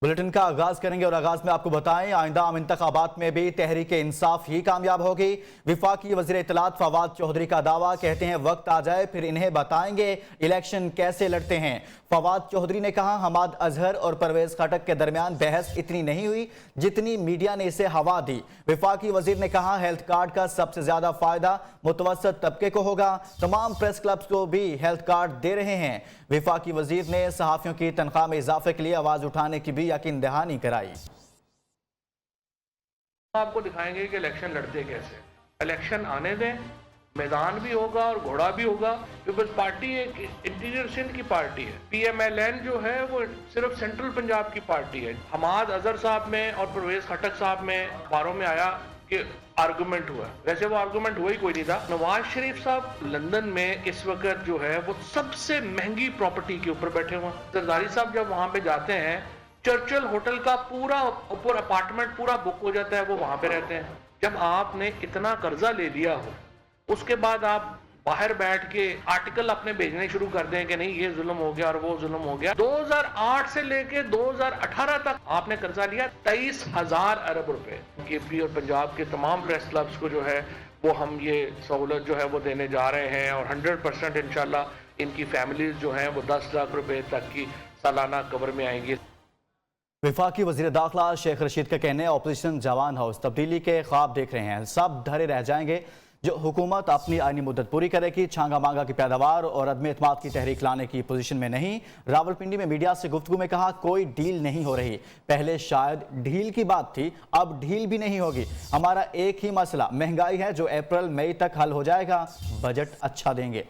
Bulletin का आगाज करेंगे और आगाज में आपको बताएं आइंदा आम इंतखाबात में भी तहरीक इंसाफ ही कामयाब होगी। वफाकी वज़ीर इत्तलात फवाद चौधरी का दावा, कहते हैं वक्त आ जाए फिर इन्हें बताएंगे इलेक्शन कैसे लड़ते हैं। फवाद चौधरी ने कहा हमाद अजहर और परवेज खटक के दरमियान बहस इतनी नहीं हुई जितनी मीडिया ने इसे हवा दी। वफाकी वजीर ने कहा हेल्थ कार्ड का सबसे ज्यादा फायदा मुतवसत तबके को होगा, तमाम प्रेस क्लब्स को भी हेल्थ कार्ड दे रहे हैं। वफाकी वजीर ने सहाफियों की तनख्वाह में इजाफे के लिए आवाज उठाने की भी यकीन दहानी कराई। आपको दिखाएंगे कि इलेक्शन लड़ते कैसे। इलेक्शन आने दें, मैदान भी होगा और घोड़ा भी होगा। पीपल्स पार्टी एक इंटीरियर सिंध की पार्टी है। PMLN जो है वो सिर्फ सेंट्रल पंजाब की पार्टी है। हमाद अजहर साहब में और परवेज खटक साहब में अखबारों में आया कि आर्गुमेंट हुआ, वैसे वो आर्गुमेंट हुआ ही कोई नहीं था। नवाज शरीफ साहब लंदन में इस वक्त जो है वो सबसे महंगी प्रॉपर्टी के ऊपर बैठे हुए हैं। जरदारी साहब जब वहां पे जाते हैं, चर्चिल होटल का पूरा ऊपर अपार्टमेंट पूरा बुक हो जाता है, वो वहां पे रहते हैं। जब आपने इतना कर्जा ले लिया हो, उसके बाद आप बाहर बैठ के आर्टिकल अपने भेजने शुरू कर दें कि नहीं ये जुल्म हो गया और वो जुल्म हो गया। 2008 से लेके 2018 तक आपने कर्जा लिया 23,000 अरब रुपए। KP और पंजाब के तमाम प्रेस क्लब्स को जो है वो हम ये सहूलत जो है वो देने जा रहे हैं और 100% इंशाल्लाह इनकी फैमिलीज जो हैं वो 10 लाख रुपए तक की सालाना कवर में आएंगी। वफाकी वज़ीर दाखिला शेख रशीद का कहने अपोजिशन जवान हाउस तब्दीली के ख्वाब देख रहे हैं, सब धरे रह जाएंगे जो हुकूमत अपनी आईनी मुद्दत पूरी करेगी। छांगा मांगा की पैदावार और अदम एतमाद की तहरीक लाने की पोजीशन में नहीं। रावलपिंडी में मीडिया से गुफ्तगू में कहा कोई डील नहीं हो रही, पहले शायद ढील की बात थी, अब ढील भी नहीं होगी। हमारा एक ही मसला महंगाई है जो अप्रैल मई तक हल हो जाएगा, बजट अच्छा देंगे।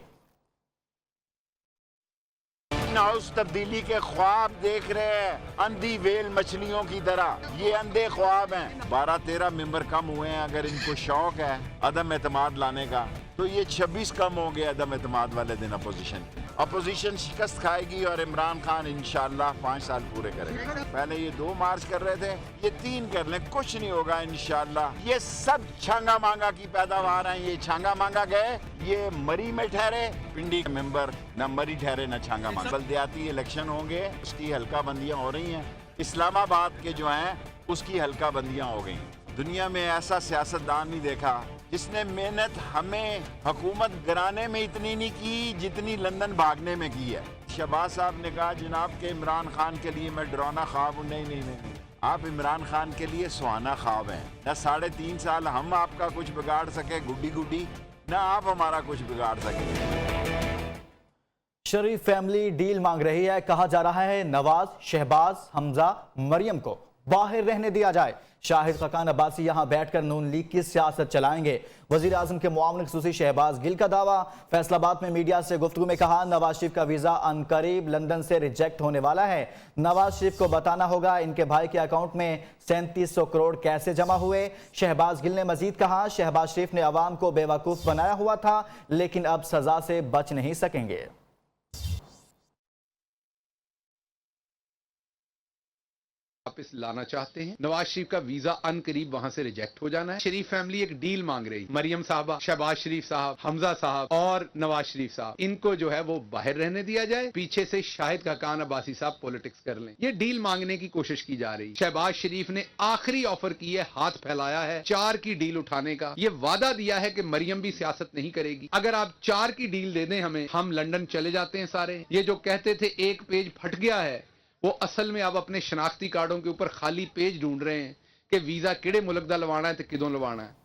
हाउस तब्दीली के ख्वाब देख रहे हैं अंधी वेल मछलियों की तरह, ये अंधे ख्वाब हैं। 12-13 मेंबर कम हुए हैं, अगर इनको शौक है अदम एतमाद लाने का तो ये 26 कम हो गए अदम एतमाद वाले दिन। अपोजिशन शिकस्त खाएगी और इमरान खान इंशाल्लाह 5 साल पूरे करेगा। पहले ये 2 मार्च कर रहे थे, ये 3 कर लें, कुछ नहीं होगा इंशाल्लाह। ये सब छांगा मांगा की पैदावार है। ये छांगा मांगा गए, ये मरी में ठहरे, पिंडी के मेंबर न मरी ठहरे न छांगा मांगा। बल्दियाती इलेक्शन होंगे, उसकी हल्का बंदियां हो रही हैं। इस्लामाबाद के जो हैं उसकी हल्का बंदियां हो गई। दुनिया में ऐसा सियासतदान नहीं देखा जिसने मेहनत हमें हुकूमत गिराने में इतनी नहीं की जितनी लंदन भागने में की है। शहबाज साहब ने कहा जनाब के इमरान खान के लिए मैं डरावना ख्वाब हूँ। नहीं, आप इमरान खान के लिए सुहाना ख्वाब हैं। न 3.5 साल हम आपका कुछ बिगाड़ सके गुड्डी, न आप हमारा कुछ बिगाड़ सके। शरीफ फैमिली डील मांग रही है, कहा जा रहा है नवाज, शहबाज, हमजा, मरियम को बाहर रहने दिया जाए। शाहिद खकान अब्बासी यहां बैठकर नून लीग की सियासत चलाएंगे। वजीर आजम के मुआविन खसूसी शहबाज गिल का दावा। फैसलाबाद में मीडिया से गुफ्तगू में कहा नवाज शरीफ का वीजा अनकरीब लंदन से रिजेक्ट होने वाला है। नवाज शरीफ को बताना होगा इनके भाई के अकाउंट में 3700 करोड़ कैसे जमा हुए। शहबाज गिल ने मजीद कहा शहबाज शरीफ ने अवाम को बेवकूफ बनाया हुआ था लेकिन अब सजा से बच नहीं सकेंगे। वापस लाना चाहते हैं। नवाज शरीफ का वीजा अनकरीब वहां से रिजेक्ट हो जाना है। शरीफ फैमिली एक डील मांग रही, मरियम साहबा, शहबाज शरीफ साहब, हमजा साहब और नवाज शरीफ साहब, इनको जो है वो बाहर रहने दिया जाए, पीछे से शाहिद खकान अब्बासी साहब पॉलिटिक्स कर लें। ये डील मांगने की कोशिश की जा रही। शहबाज शरीफ ने आखिरी ऑफर की है, हाथ फैलाया है 4 की डील उठाने का। ये वादा दिया है कि मरियम भी सियासत नहीं करेगी। अगर आप 4 की डील दे दें हमें, हम लंदन चले जाते हैं सारे। ये जो कहते थे एक पेज फट गया है, वो असल में अब अपने शनाख्ती कार्डों के ऊपर खाली पेज ढूंढ रहे हैं कि वीजा किहड़े मुल्क दा लवाना है तो किदों लवाना है।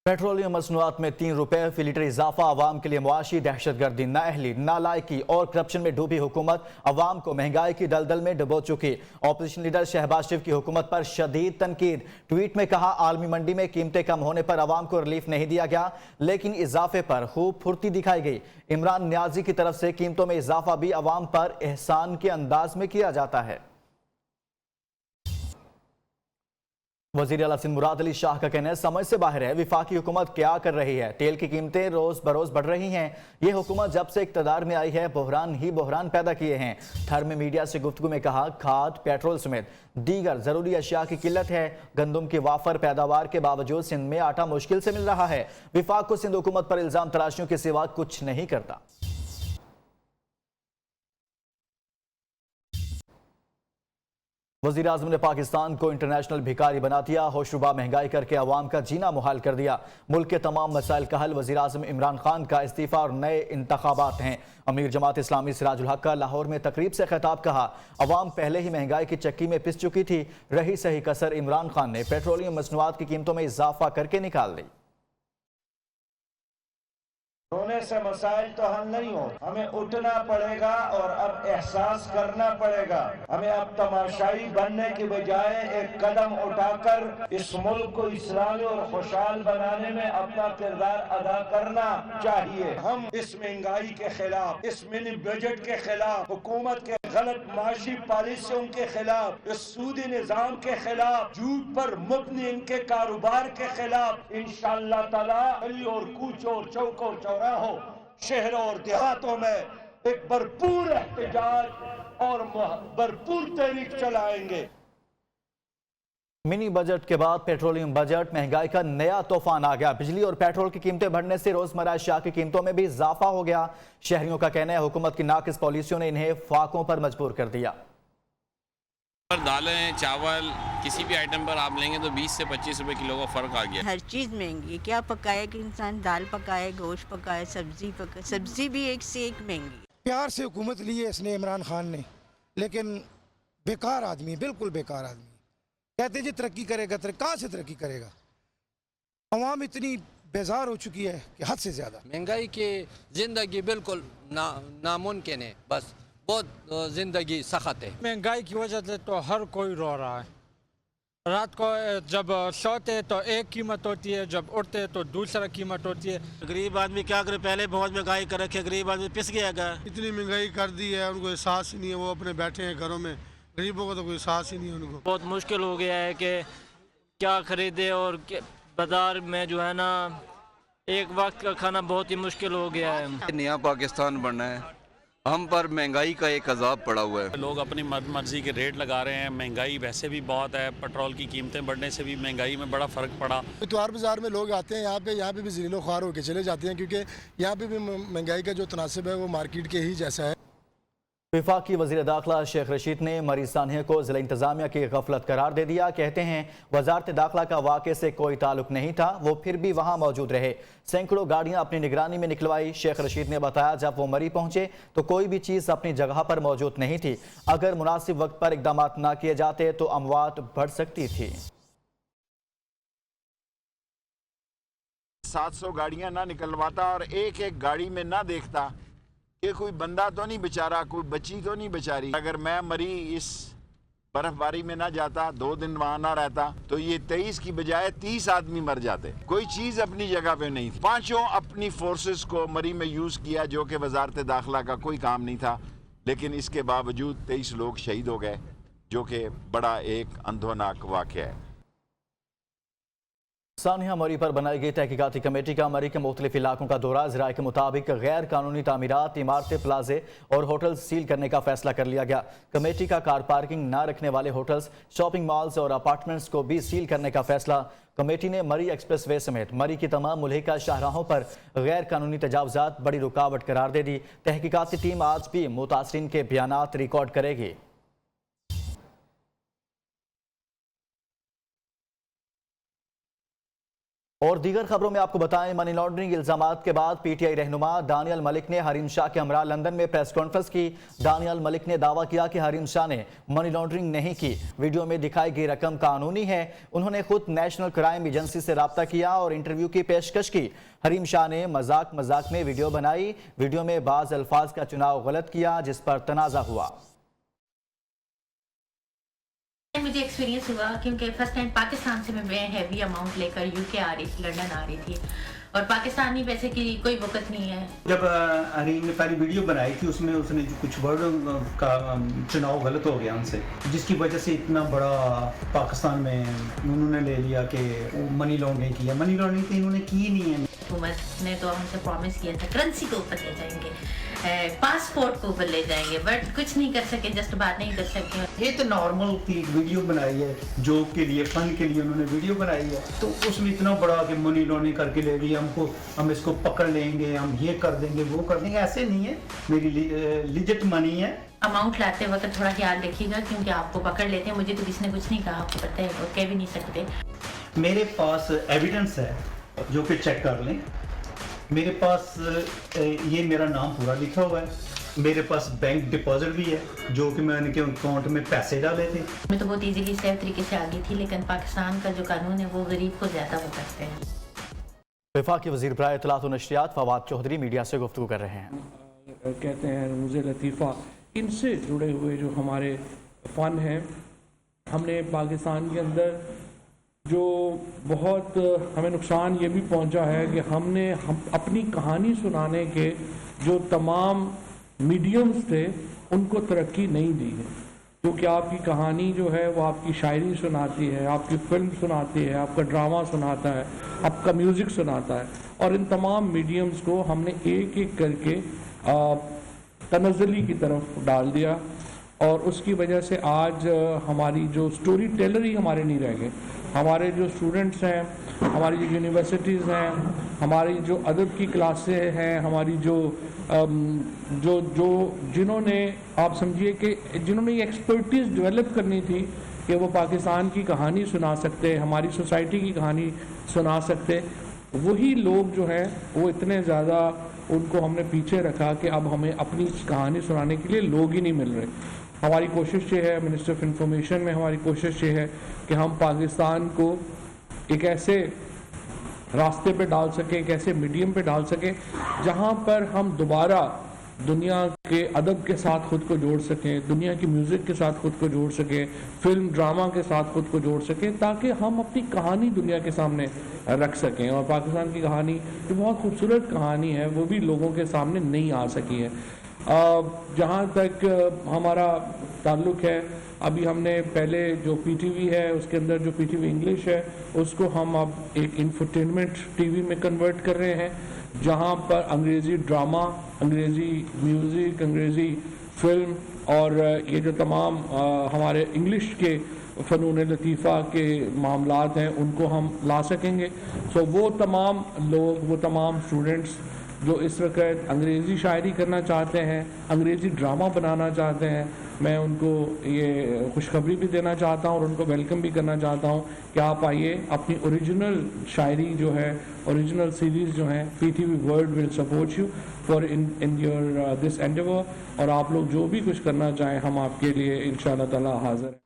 पेट्रोलियम मसनूआत में 3 रुपए फी लीटर इजाफा अवाम के लिए मुआशी दहशतगर्दी, नाअहली, नालायकी और करप्शन में डूबी हुकूमत अवाम को महंगाई की दलदल में डुबो चुकी। ऑपोजिशन लीडर शहबाज शरीफ की हुकूमत पर शदीद तनकीद। ट्वीट में कहा आलमी मंडी में कीमतें कम होने पर अवाम को रिलीफ नहीं दिया गया लेकिन इजाफे पर खूब फुर्ती दिखाई गई। इमरान न्याजी की तरफ से कीमतों में इजाफा भी अवाम पर एहसान के अंदाज में किया जाता है। वजीर आला सिंध मुराद अली शाह का कहना है समझ से बाहर है वफाकी हुकूमत क्या कर रही है। तेल की कीमतें रोज बरोज बढ़ रही हैं। ये हुकूमत जब से इक़्तिदार में आई है बहरान ही बहरान पैदा किए हैं। थर में मीडिया से गुफ्तगू में कहा खाद, पेट्रोल समेत दीगर जरूरी अशिया की किल्लत है। गंदम की वाफर पैदावार के बावजूद सिंध में आटा मुश्किल से मिल रहा है। विफाक को सिंध हुकूमत पर इल्जाम तराशियों के सिवा कुछ नहीं करता। वज़ीर आज़म ने पाकिस्तान को इंटरनेशनल भिखारी बना दिया, होशरुबा महंगाई करके अवाम का जीना मुहाल कर दिया। मुल्क के तमाम मसाइल का हल वज़ीर आज़म इमरान खान का इस्तीफ़ा और नए इंतखाबात हैं। अमीर जमात इस्लामी सिराजुल हक का लाहौर में तकरीब से खिताब कहा, अवाम पहले ही महंगाई की चक्की में पिस चुकी थी, रही सही कसर इमरान खान ने पेट्रोलियम मसनूआत की कीमतों में इजाफा करके निकाल दी। रोने से मसाइल तो हल नहीं हो, हमें उठना पड़ेगा और अब एहसास करना पड़ेगा। हमें अब तमाशाई बनने की बजाय एक कदम उठाकर इस मुल्क को इस्लामी और खुशहाल बनाने में अपना किरदार अदा करना चाहिए। हम इस महंगाई के खिलाफ, इस मिनी बजट के खिलाफ, हुकूमत के गलत माशी पॉलिसियों के खिलाफ, इस सूदी निजाम के खिलाफ, झूठ पर मुबनी इनके कारोबार के खिलाफ इंशाअल्लाह ताला गली और कूचों और चौकों चौराहों, शहरों और देहातों में एक भरपूर एहतजाज और भरपूर तहरीक चलाएंगे। मिनी बजट के बाद पेट्रोलियम बजट, महंगाई का नया तूफान आ गया। बिजली और पेट्रोल की कीमतें बढ़ने से रोजमर्रा अशिया की कीमतों में भी इजाफा हो गया। शहरियों का कहना है हुकूमत की नाकिस पॉलिसियों ने इन्हें फाकों पर मजबूर कर दिया। दालें, चावल, किसी भी आइटम पर आप लेंगे तो 20 से 25 रुपए किलो का फर्क आ गया। हर चीज़ महंगी, क्या पकाए कि इंसान, दाल पकाए, गोश्त पकाए, सब्जी पकाए, सब्जी भी एक से एक महंगी। प्यार से हुकूमत ली है इसने, इमरान खान ने, लेकिन बेकार आदमी, बिल्कुल बेकार आदमी। कहते जी तरक्की करेगा, कहाँ से तरक्की करेगा? अवाम इतनी बेजार हो चुकी है कि हद से ज़्यादा। महंगाई की ज़िंदगी बिल्कुल नामुमकिन है, बस बहुत ज़िंदगी सख्त है। महंगाई की वजह से तो हर कोई रो रहा है। रात को जब सोते तो एक कीमत होती है, जब उठते तो दूसरा कीमत होती है। गरीब आदमी क्या करे, पहले बहुत महंगाई कर रखी है, गरीब आदमी पिस गया। इतनी महंगाई कर दी है, उनको एहसास ही नहीं है, वो अपने बैठे हैं घरों में। गरीबों को तो कोई एहसास ही नहीं है उनको। बहुत मुश्किल हो गया है कि क्या खरीदे, और बाजार में जो है ना एक वक्त का खाना बहुत ही मुश्किल हो गया है। नया पाकिस्तान बनना है, हम पर महंगाई का एक अजाब पड़ा हुआ है। लोग अपनी मर्जी के रेट लगा रहे हैं। महंगाई वैसे भी बहुत है, पेट्रोल की कीमतें बढ़ने से भी महंगाई में बड़ा फ़र्क पड़ा। इतवार बाज़ार में लोग आते हैं यहाँ पे भी ज़लीलो ख्वार होकर चले जाते हैं, क्योंकि यहाँ पे भी महंगाई का जो तनासिब है वो मार्केट के ही जैसा है। वफाकी वज़ीर दाखिला शेख रशीद ने मरी सानिया को ज़िला इंतज़ामिया की गफलत करार दे दिया। कहते हैं वजारत दाखिला का वाक़े से कोई ताल्लुक नहीं था, वो फिर भी वहाँ मौजूद रहे। सैकड़ों गाड़ियाँ अपनी निगरानी में निकलवाई। शेख रशीद ने बताया जब वो मरी पहुँचे तो कोई भी चीज़ अपनी जगह पर मौजूद नहीं थी। अगर मुनासिब वक्त पर इकदाम न किए जाते तो अमवात बढ़ सकती थी। 700 गाड़ियां ना निकलवाता और एक एक गाड़ी में ना देखता कि कोई बंदा तो नहीं बेचारा, कोई बच्ची तो नहीं बेचारी। अगर मैं मरी इस बर्फबारी में ना जाता, 2 दिन वहां ना रहता, तो ये 23 की बजाय 30 आदमी मर जाते। कोई चीज अपनी जगह पे नहीं थी। पांचों अपनी फोर्सेस को मरी में यूज किया, जो कि वजारत दाखिला का कोई काम नहीं था, लेकिन इसके बावजूद 23 लोग शहीद हो गए, जो कि बड़ा एक अंधोनाक वाक़या है। सानिया मरी पर बनाई गई तहकीकाती कमेटी का मरी के मुख्तलिफ इलाकों का दौरा। ज़राए के मुताबिक गैर कानूनी तामीरात, इमारतें, प्लाजे और होटल्स सील करने का फैसला कर लिया गया। कमेटी का कार पार्किंग न रखने वाले होटल्स, शॉपिंग मॉल्स और अपार्टमेंट्स को भी सील करने का फैसला। कमेटी ने मरी एक्सप्रेस वे समेत मरी की तमाम मुल्हिका शाहराहों पर गैर कानूनी तजावुज़ात बड़ी रुकावट करार दे दी। तहकीकाती टीम आज भी मुतासरीन के बयानात रिकॉर्ड करेगी। और दीगर खबरों में आपको बताएं, मनी लॉन्ड्रिंग इल्जामात के बाद पीटीआई रहनुमा दानियल मलिक ने हरीम शाह के हमरा लंदन में प्रेस कॉन्फ्रेंस की। दानियल मलिक ने दावा किया कि हरीम शाह ने मनी लॉन्ड्रिंग नहीं की। वीडियो में दिखाई गई रकम कानूनी है। उन्होंने खुद नेशनल क्राइम एजेंसी से राब्ता किया और इंटरव्यू की पेशकश की। हरीम शाह ने मजाक में वीडियो बनाई। वीडियो में बाज अल्फाज का चुनाव गलत किया, जिस पर तनाजा हुआ। मुझे एक्सपीरियंस हुआ क्योंकि फर्स्ट टाइम पाकिस्तान से मैं हैवी अमाउंट लेकर यूके आ रही थी, लंदन आ रही थी, और पाकिस्तानी पैसे की कोई वक़्त नहीं है। जब हरीम ने पहली वीडियो बनाई थी उसमें उसने जो कुछ वर्ड का चुनाव गलत हो गया उनसे, जिसकी वजह से इतना बड़ा पाकिस्तान में उन्होंने ले लिया कि मनी लॉन्ड्रिंग किया। मनी लॉन्ड्रिंग तो इन्होंने की नहीं है। हुकूमत ने तो हमसे प्रॉमिस किया था करेंसी को ऊपर ले जाएंगे, पासपोर्ट को ऊपर ले जाएंगे, बट कुछ नहीं कर सके, जस्ट बात नहीं कर सके। ये तो नॉर्मल की वीडियो बनाई है, जोक के लिए, फन के लिए उन्होंने वीडियो बनाई है, तो उसमें इतना बड़ा कि मनी लॉन्ड्रिंग करके ले गई, हम इसको पकड़ लेंगे, हम ये कर देंगे, वो कर देंगे, ऐसे नहीं है। मेरी लिजिट मनी है। अमाउंट लाते वक्त थोड़ा ख्याल रखिएगा, क्योंकि आपको पकड़ लेते हैं। मुझे तो किसी ने कुछ नहीं कहा, आपको पता है, और कह भी नहीं सकते। मेरे पास एविडेंस है जो कि चेक कर लें। मेरे पास ये मेरा नाम पूरा लिखा हुआ है, मेरे पास बैंक डिपॉजिट भी है जो कि मैंने के अकाउंट में पैसे डाले थे। मैं तो बहुत इजीली सेफ तरीके से आ गई थी, लेकिन पाकिस्तान का जो कानून है वो गरीब को ज़्यादा वो करते हैं। वफाकी वज़ीर बराए इत्तलात व नशरियात फवाद चौधरी मीडिया से गुफ्तगू कर रहे हैं। कहते हैं रमूज़ लतीफ़ा, इनसे जुड़े हुए जो हमारे फ़न हैं, हमने पाकिस्तान के अंदर जो बहुत हमें नुकसान ये भी पहुंचा है कि हम अपनी कहानी सुनाने के जो तमाम मीडियम्स थे उनको तरक्की नहीं दी है, क्योंकि आपकी कहानी जो है वो आपकी शायरी सुनाती है, आपकी फिल्म सुनाती है, आपका ड्रामा सुनाता है, आपका म्यूज़िक सुनाता है, और इन तमाम मीडियम्स को हमने एक एक करके तनज़्ज़ुली की तरफ डाल दिया, और उसकी वजह से आज हमारी जो स्टोरी टेलर ही हमारे नहीं रह गए। हमारे जो स्टूडेंट्स हैं, हमारी जो यूनिवर्सिटीज़ हैं, हमारी जो अदब की क्लासें हैं, हमारी जिन्होंने आप समझिए कि जिन्होंने ये एक्सपर्टीज़ डेवलप करनी थी कि वो पाकिस्तान की कहानी सुना सकते, हमारी सोसाइटी की कहानी सुना सकते, वही लोग जो हैं वो इतने ज़्यादा उनको हमने पीछे रखा कि अब हमें अपनी कहानी सुनाने के लिए लोग ही नहीं मिल रहे। हमारी कोशिश ये है, मिनिस्टर ऑफ इंफॉर्मेशन में हमारी कोशिश ये है कि हम पाकिस्तान को एक ऐसे रास्ते पे डाल सकें, एक ऐसे मीडियम पे डाल सकें जहां पर हम दोबारा दुनिया के अदब के साथ ख़ुद को जोड़ सकें, दुनिया की म्यूज़िक के साथ ख़ुद को जोड़ सकें, फिल्म ड्रामा के साथ ख़ुद को जोड़ सकें, ताकि हम अपनी कहानी दुनिया के सामने रख सकें। और पाकिस्तान की कहानी जो बहुत खूबसूरत कहानी है वो भी लोगों के सामने नहीं आ सकी है। जहाँ तक हमारा ताल्लुक़ है, अभी हमने पहले जो पीटीवी है उसके अंदर जो पीटीवी इंग्लिश है उसको हम अब एक इंफोटेनमेंट टीवी में कन्वर्ट कर रहे हैं, जहाँ पर अंग्रेज़ी ड्रामा, अंग्रेज़ी म्यूज़िक, अंग्रेज़ी फिल्म और ये जो तमाम हमारे इंग्लिश के फ़नून लतीफ़ा के मामलात हैं उनको हम ला सकेंगे। सो वो तमाम लोग, वो तमाम स्टूडेंट्स जो इस वक्त अंग्रेज़ी शायरी करना चाहते हैं, अंग्रेज़ी ड्रामा बनाना चाहते हैं, मैं उनको ये खुशखबरी भी देना चाहता हूँ और उनको वेलकम भी करना चाहता हूँ कि आप आइए, अपनी ओरिजिनल शायरी जो है, ओरिजिनल सीरीज़ जो हैं, PTV world will support you for in your this Endeavour, और आप लोग जो भी कुछ करना चाहें हम आपके लिए इंशाअल्लाह ताला हाज़िर हैं।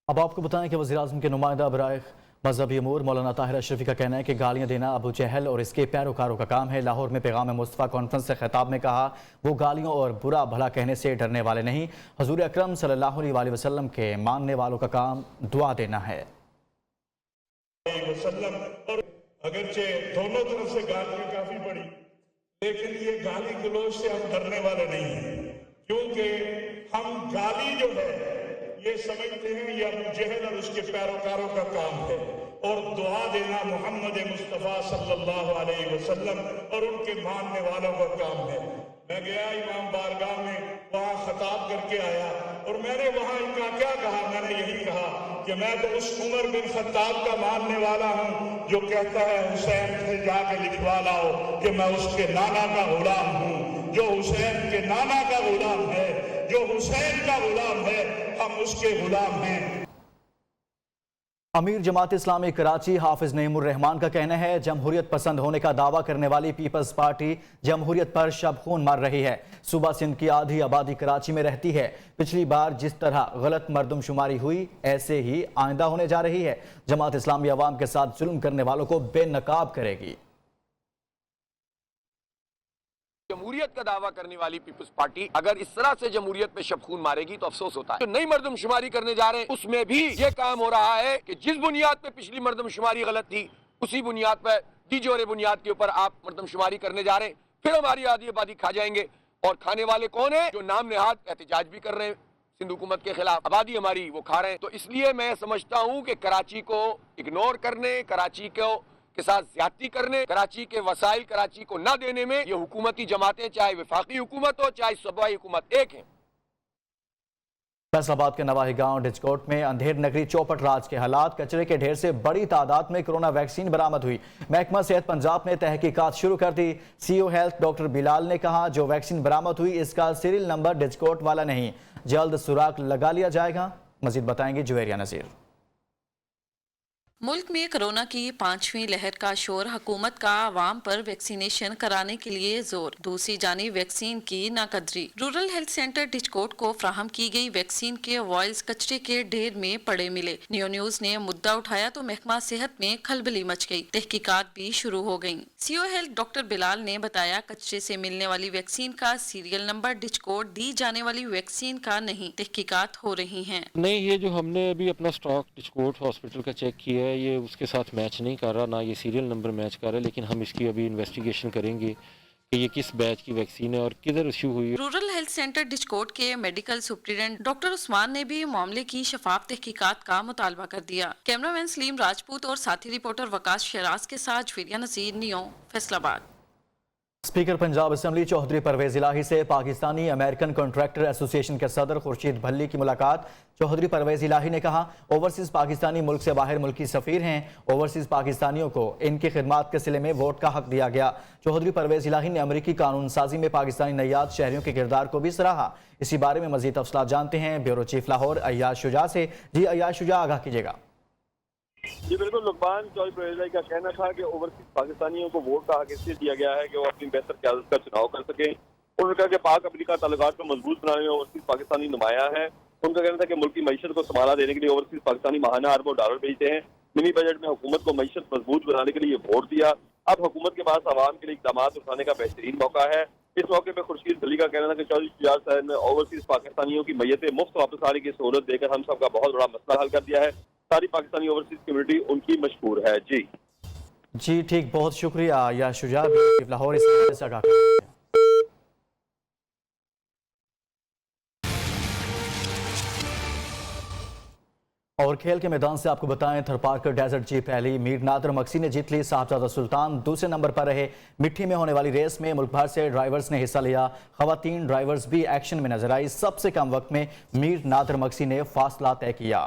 अब आपको बताएं कि वज़ीर-ए-आज़म के नुमाइंदा बराए मजहबी अमूर मौलाना ताहिर अशरफी का कहना है कि गालियाँ देना अबू जहल और इसके पैरोकारों का काम है। लाहौर में पैगाम मुस्तफ़ा कॉन्फ्रेंस से खिताब में कहा, वो गालियों और बुरा भला कहने से डरने वाले नहीं, हुज़ूर अकरम सल्लल्लाहु अलैहि वसल्लम के मानने वालों का काम दुआ देना है। और अगरचे दोनों तरफ से गालियाँ काफी पड़ी, लेकिन ये गाली गलौज से हम डरने वाले नहीं हैं, क्योंकि हम गाली जो है ये समझते हैं ये अबू जहल और उसके पैरोकारों का काम है, और दुआ देना मोहम्मद मुस्तफ़ा सल्लल्लाहु अलैहि वसल्लम और उनके मानने वालों का काम है। मैं गया इमाम बारगाह में, वहाँ खिताब करके आया और मैंने वहाँ इनका क्या कहा, मैंने यही कहा कि मैं तो उस उमर बिन खत्ताब का मानने वाला हूँ जो कहता है हुसैन से जाके लिखवा लाओ कि मैं उसके नाना का गुलाम हूँ। जो हुसैन के नाना का गुलाम है, जो हुसैन का गुलाम है, हम उसके गुलाम हैं। अमीर जमात इस्लामी कराची हाफिज नईमुर रहमान का कहना है, जमहूरियत पसंद होने का दावा करने वाली पीपल्स पार्टी जमहूरियत पर शब खून मार रही है। सूबा सिंध की आधी आबादी कराची में रहती है। पिछली बार जिस तरह गलत मरदमशुमारी हुई ऐसे ही आइंदा होने जा रही है। जमात इस्लामी अवाम के साथ जुल्म करने वालों को बेनकाब करेगी। जमहूरियत का दावा करने वाली पीपल्स पार्टी अगर इस तरह से जमहूरियत में शब खून मारेगी तो अफसोस होता है। जो नई मर्दमशुमारी करने जा रहे हैं उसमें भी ये काम हो रहा है कि जिस बुनियाद पे पिछली मर्दमशुमारी गलत थी उसी बुनियाद पर दिजोरे बुनियाद के ऊपर आप मर्दमशुमारी करने जा रहे हैं। फिर हमारी आधी आबादी खा जाएंगे, और खाने वाले कौन है? जो नाम नेहाद एहतजाज भी कर रहे हैं सिंध हुकूमत के खिलाफ, आबादी हमारी वो खा रहे हैं। तो इसलिए मैं समझता हूँ कि कराची को इग्नोर करने, कराची को के साथ ज्यादती करने, कराची के वसाइल कराची को न देने में ये हुकूमती जमातें, चाहे वफाकी हुकूमत हो चाहे सूबाई हुकूमत, एक है। फैसलाबाद के नवाही गांव डिचकोट में अंधेर नगरी चौपट राज के हालात, कचरे के ढेर से बड़ी तादाद में कोरोना वैक्सीन बरामद हुई। महकमा सेहत पंजाब ने तहकीकात शुरू कर दी। सीओ हेल्थ डॉक्टर बिलाल ने कहा, जो वैक्सीन बरामद हुई इसका सीरियल नंबर डिचकोट वाला नहीं, जल्द सुराग लगा लिया जाएगा। मजीद बताएंगे जुवेरिया नजीर। मुल्क में कोरोना की 5वीं लहर का शोर, हुकूमत का आवाम पर वैक्सीनेशन कराने के लिए जोर। दूसरी जानिब वैक्सीन की नाकदरी। रूरल हेल्थ सेंटर डिचकोट को फ्राहम की गई वैक्सीन के वॉयल्स कचरे के ढेर में पड़े मिले। नियो न्यूज ने मुद्दा उठाया तो महकमा सेहत में खलबली मच गई। तहकीकात भी शुरू हो गयी। सीओ हेल्थ डॉक्टर बिलाल ने बताया, कचरे से मिलने वाली वैक्सीन का सीरियल नंबर डिचकोट दी जाने वाली वैक्सीन का नहीं। तहकीकात हो रही है। नहीं, ये जो हमने अभी अपना स्टॉक डिचकोट हॉस्पिटल का चेक किया है, ये उसके साथ मैच नहीं कर रहा, ना ये सीरियल नंबर मैच कर रहा है, लेकिन हम इसकी अभी इन्वेस्टिगेशन करेंगे कि ये किस बैच की वैक्सीन है और किधर इश्यू हुई है। रूरल हेल्थ सेंटर डिचकोट के मेडिकल सुप्रिटेंडेंट डॉक्टर उस्मान ने भी मामले की शफाफ तहकीकात का मुतालबा कर दिया। कैमरामैन सलीम राजपूत और साथी रिपोर्टर वकास शराज के साथ Juveria Nazir, Neo, Faisalabad. Speaker Punjab assembly Chaudhry Pervaiz Elahi से पाकिस्तानी अमेरिकन कॉन्ट्रैक्टर एसोसिएशन के सदर खुर्शीद भल्ली की मुलाकात। चौधरी परवेज इलाही ने कहा, ओवरसीज पाकिस्तानी मुल्क से बाहर मुल्की सफ़ीर हैं। ओवरसीज पाकिस्तानियों को इनकी खिदमात के सिले में वोट का हक दिया गया। चौधरी परवेज इलाही ने अमरीकी कानून साजी में पाकिस्तानी नैयाद शहरियों के किरदार को भी सराहा। इसी बारे में मजीद तफसीलात जानते हैं ब्यूरो चीफ लाहौर अय्याज शुजा से। जी अय्याज शुजा, आगाह कीजिएगा। जी बिल्कुल, लुकमान चौधरी परवेज का कहना था कि ओवरसीज पाकिस्तानियों को वोट का हक इसलिए दिया गया है कि वो अपनी बेहतर क़यादत का चुनाव कर सकें। उन्होंने कहा कि पाक अमेरिका ताल्लुकात को मजबूत बनाने में ओवरसीज पाकिस्तानी नुमाया है। उनका कहना था कि मुल्क की मईशत को संभाला देने के लिए ओवरसीज पाकिस्तानी माहाना अरबों डॉलर भेजते हैं। मिनी बजट में हुकूमत को मईशत मजबूत बनाने के लिए वोट दिया। अब हुकूमत के पास आवाम के लिए इक़दाम उठाने का बेहतरीन मौका है। इस मौके पर खुर्शीद भल्ली का कहना था कि चौधरी शुजात साहब ने ओवरसीज पाकिस्तानियों की मैयतें मुफ्त वापस आने की सहूलत देकर हम सब का बहुत बड़ा मसला हल कर दिया है। सारी पाकिस्तानी ओवरसीज कम्युनिटी उनकी मशहूर है। जी ठीक, बहुत शुक्रिया या शुजा लाहौर इस आगाह कर। और खेल के मैदान से आपको बताएं, Tharparkar desert jeep rally Mir Nadir Magsi ने जीत ली। साहबजादा सुल्तान दूसरे नंबर पर रहे। मिट्टी में होने वाली रेस में मुल्क भर से ड्राइवर्स ने हिस्सा लिया। खवातीन ड्राइवर्स भी एक्शन में नजर आई। सबसे कम वक्त में मीर नादर मक्सी ने फासला तय किया।